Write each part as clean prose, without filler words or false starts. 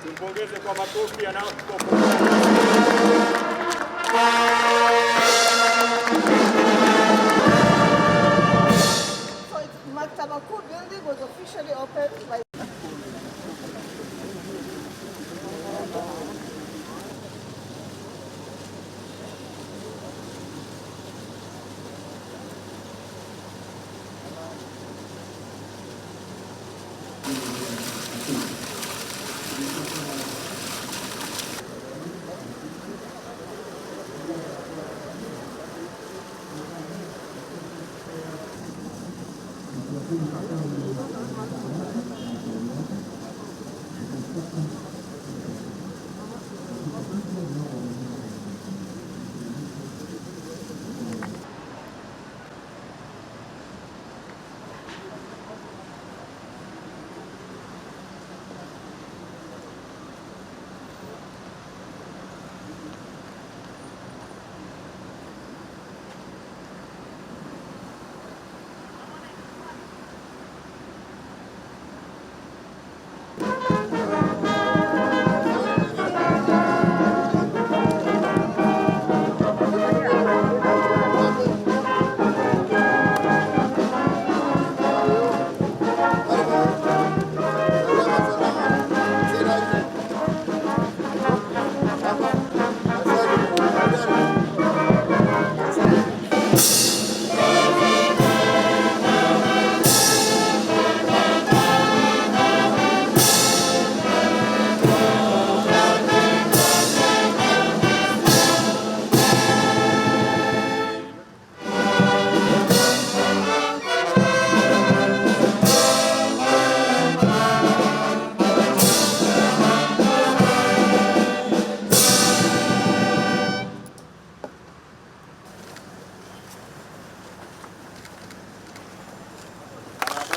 Tumpongeze kwa makofi yanayokuwa. Maktaba Kuu building was officially opened by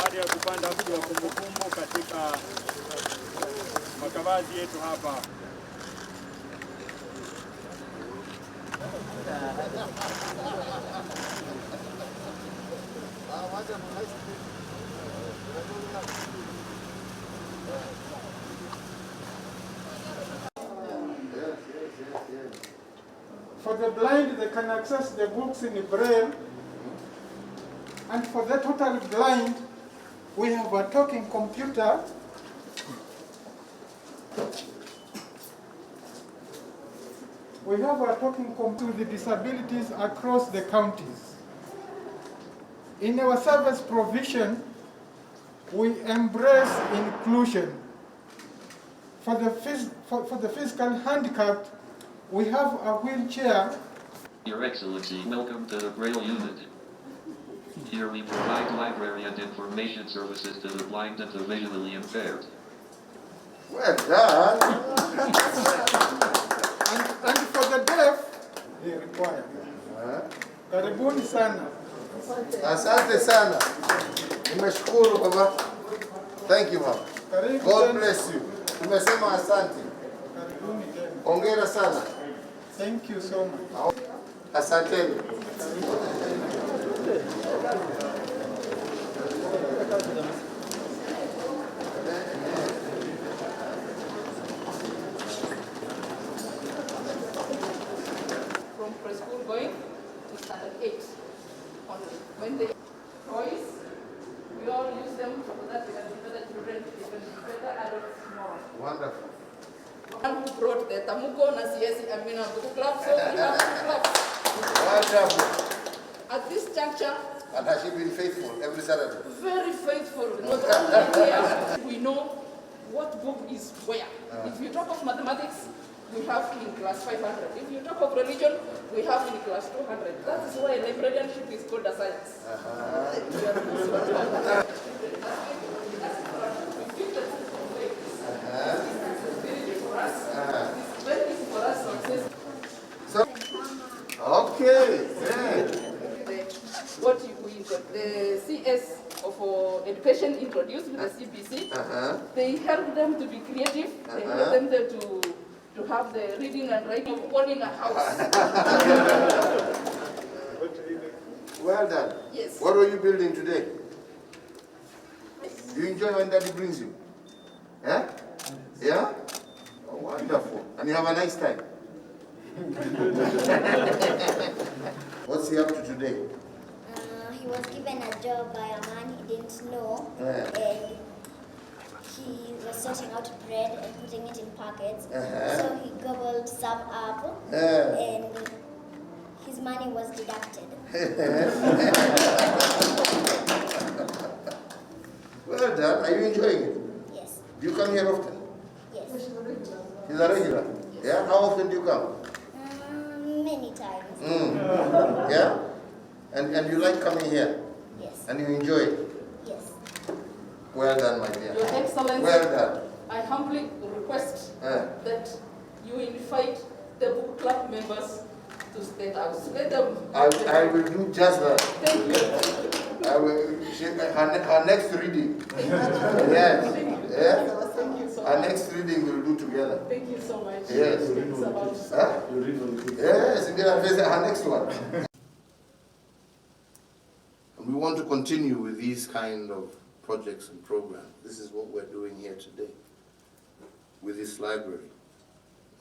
baada ya kupanda mti wa kumbukumbu katika makavazi yetu hapa. For the blind, they can access the books in Braille. And for the totally blind, we have a talking computer. We have a talking computer with disabilities across the counties. In our service provision, we embrace inclusion. For the physical handicapped, we have a wheelchair. Your Excellency, welcome to the Braille Unit. Here we provide library and information services to the blind and the visually impaired. Well done. and for the deaf, they require. Karibuni sana. Asante sana. Nimeshukuru baba. Thank you mama. God bless you. Tumesema asante. Hongera sana. Thank you so much. Asanteni. from preschool going to standard 8 only. When they toys, we all use them so that we can be better children, even better adults tomorrow. Wonderful. One who brought the Tamuko na Siesi Amina Book Club, so we have a club. Wonderful. At this juncture, And has she been faithful every Saturday? very faithful. Not only here, we know what book is where. If you talk of mathematics, we have in class 500. If you talk of religion, we have in class 200. That is why librarianship is called a science. So, okay. Yeah. What we the CS of education introduced with the CPC. They help them to be creative. They help them to have the reading and writing of owning a house. Well done. Yes. What were you building today? Do you enjoy when Daddy brings you? Yeah? Yeah? Oh, wonderful. And you have a nice time. What's he up to today? He was given a job by a man he didn't know, and he was sorting out bread and putting it in packets. So he gobbled some up, and his money was deducted. Well done. Are you enjoying it? Yes. Do you come here often? Yes. He's a regular? Yeah? How often do you come? Many times. Yeah? And you like coming here? Yes. And you enjoy it? Yes. Well done, my dear. Your Excellency, Well done. I humbly request that you invite the book club members to State House. Let them. I will do just that. Thank you. I will. Her next reading. Yes. Yeah? Thank you so Our much. next reading we'll do together. Thank you so much. Yes. It's about Huh? Yes, her next one. And we want to continue with these kind of projects and programs. This is what we're doing here today with this library.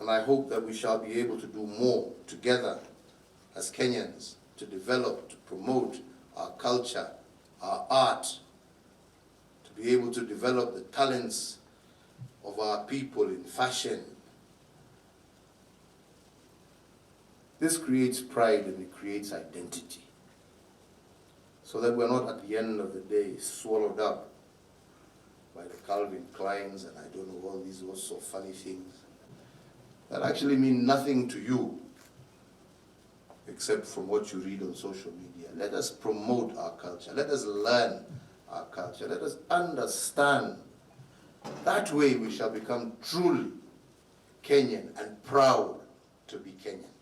And I hope that we shall be able to do more together as Kenyans to develop, to promote our culture, our art, to be able to develop the talents of our people in fashion. This creates pride and it creates identity, so that we're not at the end of the day swallowed up by the Calvin Kleins and I don't know all these also funny things that actually mean nothing to you except from what you read on social media. Let us promote our culture. Let us learn our culture. Let us understand. That way we shall become truly Kenyan and proud to be Kenyan,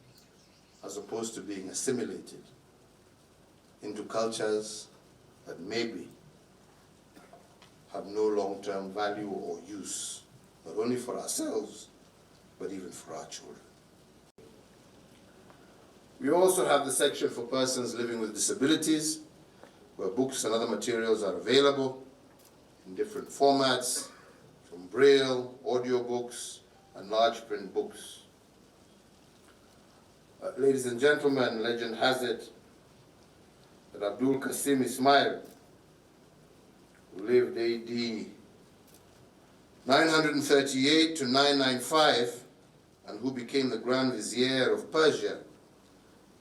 as opposed to being assimilated into cultures that maybe have no long-term value or use, not only for ourselves, but even for our children. We also have the section for persons living with disabilities, where books and other materials are available in different formats, from Braille, audiobooks, and large print books. Ladies and gentlemen, legend has it that Abdul Qasim Ismail, who lived AD 938 to 995, and who became the Grand Vizier of Persia,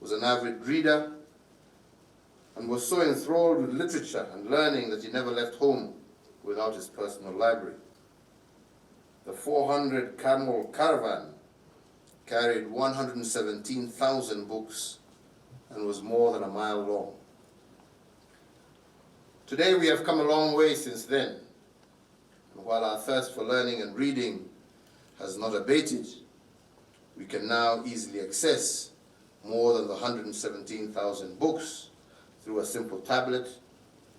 was an avid reader and was so enthralled with literature and learning that he never left home without his personal library. The 400-camel caravan carried 117,000 books and was more than a mile long. Today we have come a long way since then, and while our thirst for learning and reading has not abated, we can now easily access more than the 117,000 books through a simple tablet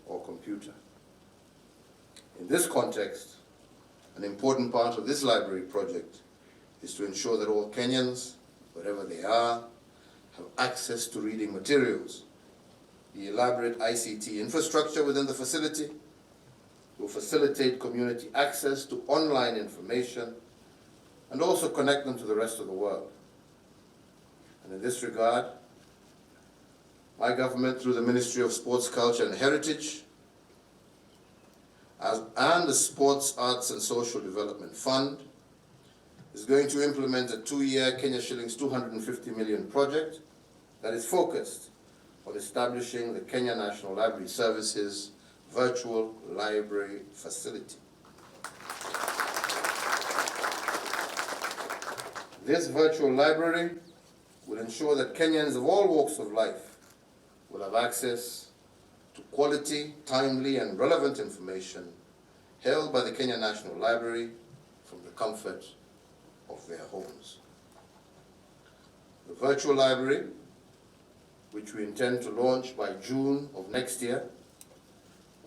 or computer. In this context, an important part of this library project is to ensure that all Kenyans, wherever they are, have access to reading materials. The elaborate ICT infrastructure within the facility will facilitate community access to online information and also connect them to the rest of the world. And in this regard, my government, through the Ministry of Sports, Culture and Heritage, and the Sports, Arts and Social Development Fund, is going to implement a 2-year Kenya shillings 250 million project that is focused on establishing the Kenya National Library Services virtual library facility. This virtual library will ensure that Kenyans of all walks of life will have access to quality, timely, and relevant information held by the Kenya National Library from the comfort of their homes. The virtual library which we intend to launch by June of next year,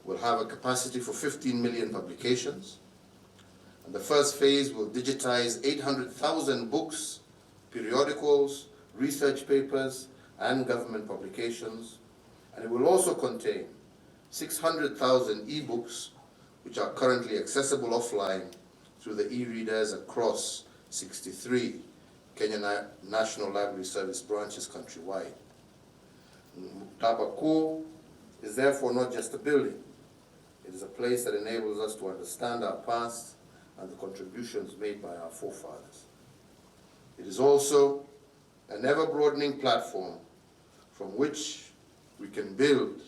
will have a capacity for 15 million publications. And the first phase will digitize 800,000 books, periodicals, research papers, and government publications. And it will also contain 600,000 e-books, which are currently accessible offline through the e-readers across 63 Kenya National Library Service branches countrywide. Maktaba Kuu is therefore not just a building. It is a place that enables us to understand our past and the contributions made by our forefathers. It is also an ever-broadening platform from which we can build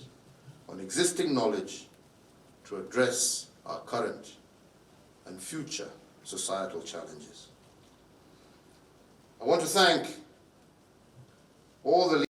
on existing knowledge to address our current and future societal challenges. I want to thank all the